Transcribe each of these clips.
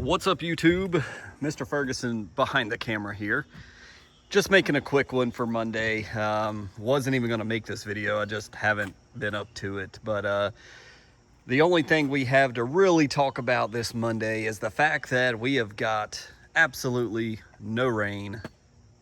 What's up, YouTube? Mr. Ferguson behind the camera here. Just making a quick one for Monday. Wasn't even gonna make this video. I just haven't been up to it. But the only thing we have to really talk about this Monday is the fact that we have got absolutely no rain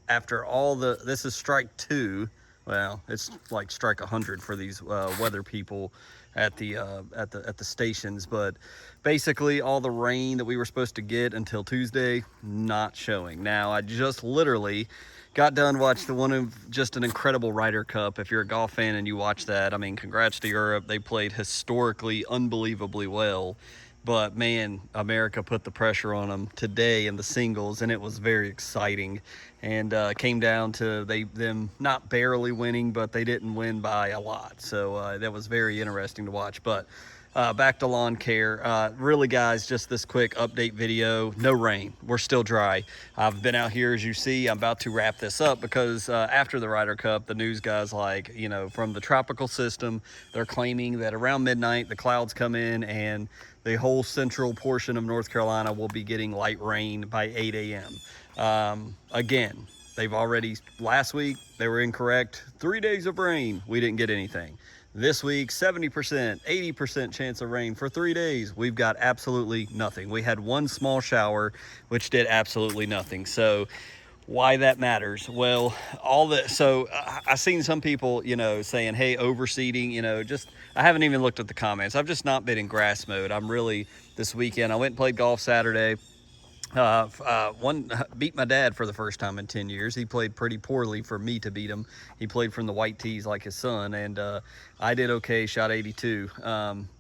after all this is strike 2. Well, it's like strike 100 for these weather people at the stations, but basically all the rain that we were supposed to get until Tuesday not showing. Now I just literally got done watching one of just an incredible Ryder Cup. If you're a golf fan and you watch that, I mean, congrats to Europe. They played historically unbelievably well. But man, America put the pressure on them today in the singles, and it was very exciting. And came down to them not barely winning, but they didn't win by a lot. So that was very interesting to watch. But back to lawn care. Really, guys, just this quick update video. No rain. We're still dry. I've been out here, as you see. I'm about to wrap this up because after the Ryder Cup, the news guys, like, you know, from the tropical system, they're claiming that around midnight the clouds come in and the whole central portion of North Carolina will be getting light rain by 8 a.m. Again, they've already, last week, they were incorrect. 3 days of rain, we didn't get anything. This week, 70%, 80% chance of rain for 3 days. We've got absolutely nothing. We had one small shower, which did absolutely nothing. So why that matters? Well, I seen some people, you know, saying, hey, overseeding, you know, just, I haven't even looked at the comments. I've just not been in grass mode. I'm really, this weekend, I went and played golf Saturday. Beat my dad for the first time in 10 years. He played pretty poorly for me to beat him. He played from the white tees like his son, and I did okay, shot 82.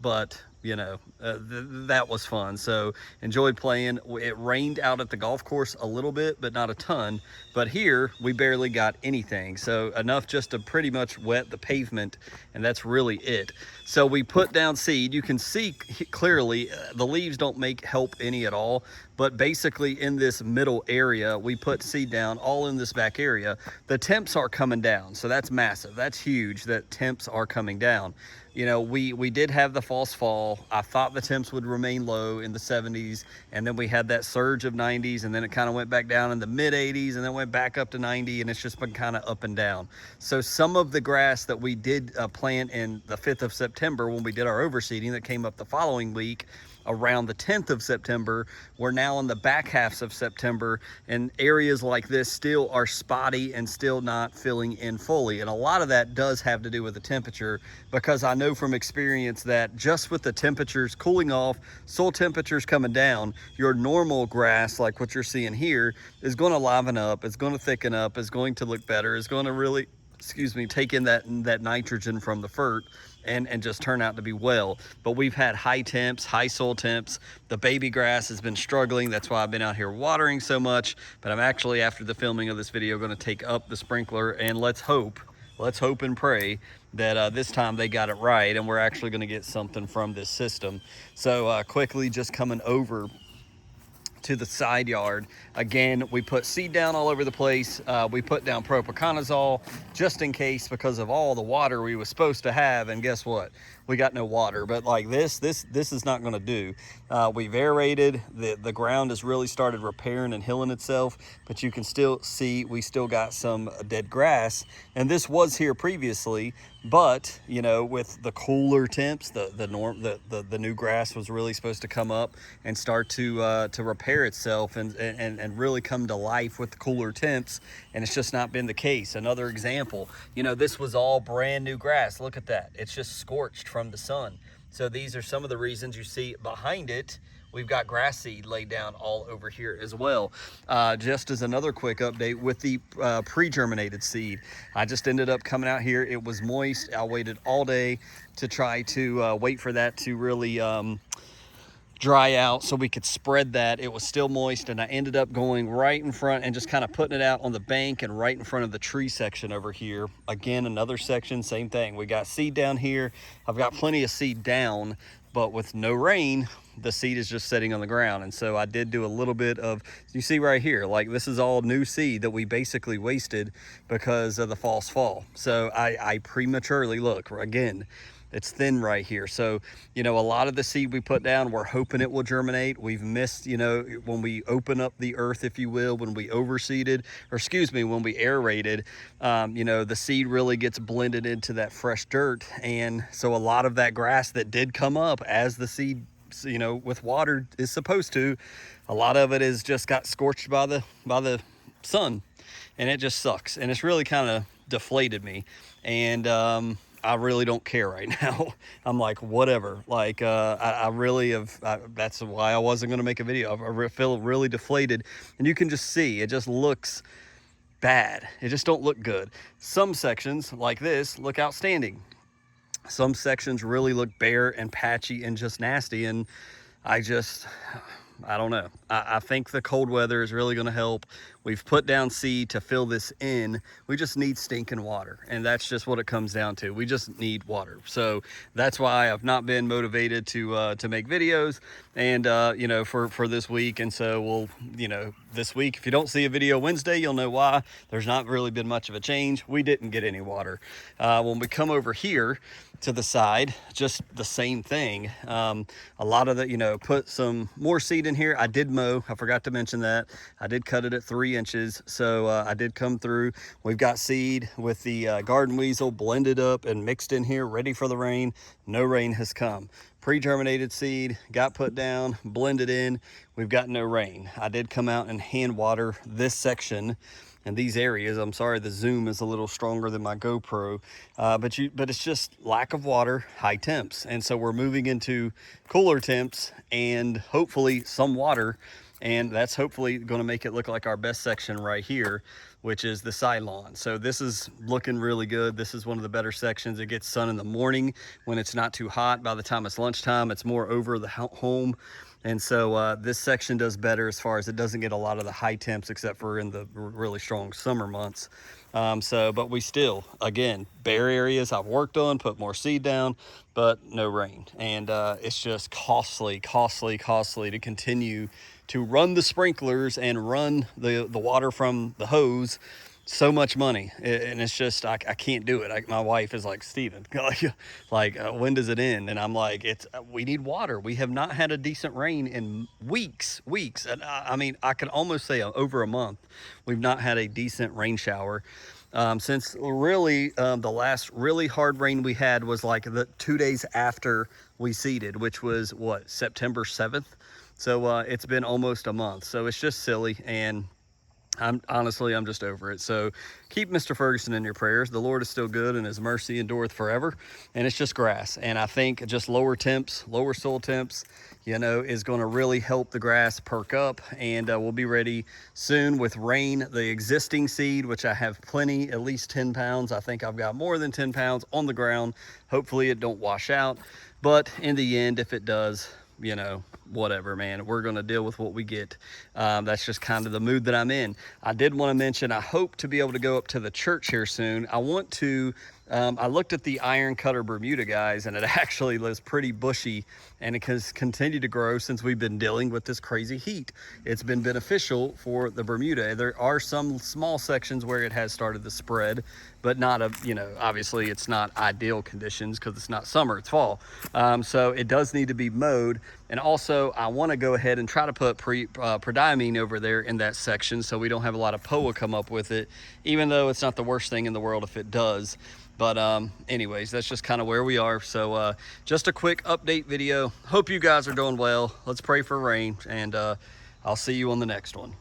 But you know, that was fun. So enjoyed playing. It rained out at the golf course a little bit, but not a ton. But here we barely got anything. So enough just to pretty much wet the pavement, and that's really it. So we put down seed. You can see clearly the leaves don't help any at all. But basically in this middle area, we put seed down all in this back area. The temps are coming down. So that's massive. That's huge that temps are coming down. You know, we did have the false fall. I thought the temps would remain low in the 70s, and then we had that surge of 90s, and then it kind of went back down in the mid 80s, and then went back up to 90, and it's just been kind of up and down. So some of the grass that we did plant in the 5th of September when we did our overseeding that came up the following week, around the 10th of September, we're now in the back halves of September, and areas like this still are spotty and still not filling in fully. And a lot of that does have to do with the temperature, because I know from experience that just with the temperatures cooling off, soil temperatures coming down, your normal grass, like what you're seeing here, is going to liven up, it's going to thicken up, it's going to look better, it's going to really, take in that nitrogen from the fert and just turn out to be well. But we've had high temps, high soil temps. The baby grass has been struggling. That's why I've been out here watering so much. But I'm actually, after the filming of this video, going to take up the sprinkler, and let's hope and pray that this time they got it right and we're actually going to get something from this system. So quickly just coming over to the side yard. Again, we put seed down all over the place. We put down propiconazole just in case, because of all the water we were supposed to have, and guess what? We got no water. But like this is not going to do. We've aerated. The ground has really started repairing and healing itself, but you can still see we still got some dead grass, and this was here previously. But you know, with the cooler temps, the new grass was really supposed to come up and start to repair itself and really come to life with the cooler temps, and it's just not been the case. Another example, you know, this was all brand new grass. Look at that. It's just scorched from the sun. So these are some of the reasons you see behind it. We've got grass seed laid down all over here as well. Just as another quick update with the pre-germinated seed, I just ended up coming out here. It was moist. I waited all day to try to wait for that to really dry out so we could spread that. It was still moist, and I ended up going right in front and just kind of putting it out on the bank and right in front of the tree section over here. Again, another section, same thing. We got seed down here. I've got plenty of seed down, but with no rain, the seed is just sitting on the ground. And so I did do a little bit of, you see right here, like this is all new seed that we basically wasted because of the false fall. So I prematurely, look, again, it's thin right here. So, you know, a lot of the seed we put down, we're hoping it will germinate. We've missed, you know, when we open up the earth, if you will, when we overseeded, or excuse me, when we aerated, you know, the seed really gets blended into that fresh dirt. And so a lot of that grass that did come up as the seed, you know, with water is supposed to, a lot of it is just got scorched by the sun, and it just sucks. And it's really kind of deflated me. And I really don't care right now. I'm like, whatever. Like, I really have, that's why I wasn't going to make a video. I feel really deflated, and you can just see, it just looks bad. It just don't look good. Some sections like this look outstanding. Some sections really look bare and patchy and just nasty. And I don't know. I think the cold weather is really going to help. We've put down seed to fill this in. We just need stinking water. And that's just what it comes down to. We just need water. So that's why I've not been motivated to make videos and, you know, for this week. And so we'll, you know, this week, if you don't see a video Wednesday, you'll know why. There's not really been much of a change. We didn't get any water. When we come over here to the side, just the same thing. A lot of the, you know, put some more seed in here. I did mow. I forgot to mention that. I did cut it at 3 inches. So I did come through. We've got seed with the garden weasel blended up and mixed in here, ready for the rain. No rain has come. Pre-germinated seed got put down, blended in. We've got no rain. I did come out and hand water this section and these areas. I'm sorry, the zoom is a little stronger than my GoPro, but it's just lack of water, high temps. And so we're moving into cooler temps and hopefully some water. And that's hopefully going to make it look like our best section right here, which is the side lawn. So this is looking really good. This is one of the better sections. It gets sun in the morning when it's not too hot. By the time it's lunchtime, it's more over the home. And so this section does better as far as it doesn't get a lot of the high temps except for in the really strong summer months. But we still, again, bare areas I've worked on, put more seed down, but no rain. And it's just costly to continue to run the sprinklers and run the water from the hose. So much money, and it's just I can't do it. My wife is like, Steven, when does it end? And I'm like, we need water. We have not had a decent rain in weeks. And I mean, I can almost say over a month we've not had a decent rain shower. Since really the last really hard rain we had was like the 2 days after we seeded, which was what, September 7th. So it's been almost a month. So it's just silly, and I'm just over it. So keep Mr. Ferguson in your prayers. The Lord is still good, and his mercy endureth forever. And it's just grass. And I think just lower temps, lower soil temps, you know, is going to really help the grass perk up. And we'll be ready soon with rain. The existing seed, which I have plenty, at least 10 pounds. I think I've got more than 10 pounds on the ground. Hopefully it don't wash out. But in the end, if it does, you know, whatever, man, we're going to deal with what we get. That's just kind of the mood that I'm in. I did want to mention, I hope to be able to go up to the church here soon. I want to, I looked at the Iron Cutter Bermuda, guys, and it actually was pretty bushy, and it has continued to grow since we've been dealing with this crazy heat. It's been beneficial for the Bermuda. There are some small sections where it has started to spread, but not you know, obviously it's not ideal conditions because it's not summer, it's fall. So it does need to be mowed. And also I want to go ahead and try to put prodiamine over there in that section so we don't have a lot of POA come up with it, even though it's not the worst thing in the world if it does. But anyways, that's just kind of where we are. So just a quick update video. Hope you guys are doing well. Let's pray for rain, and I'll see you on the next one.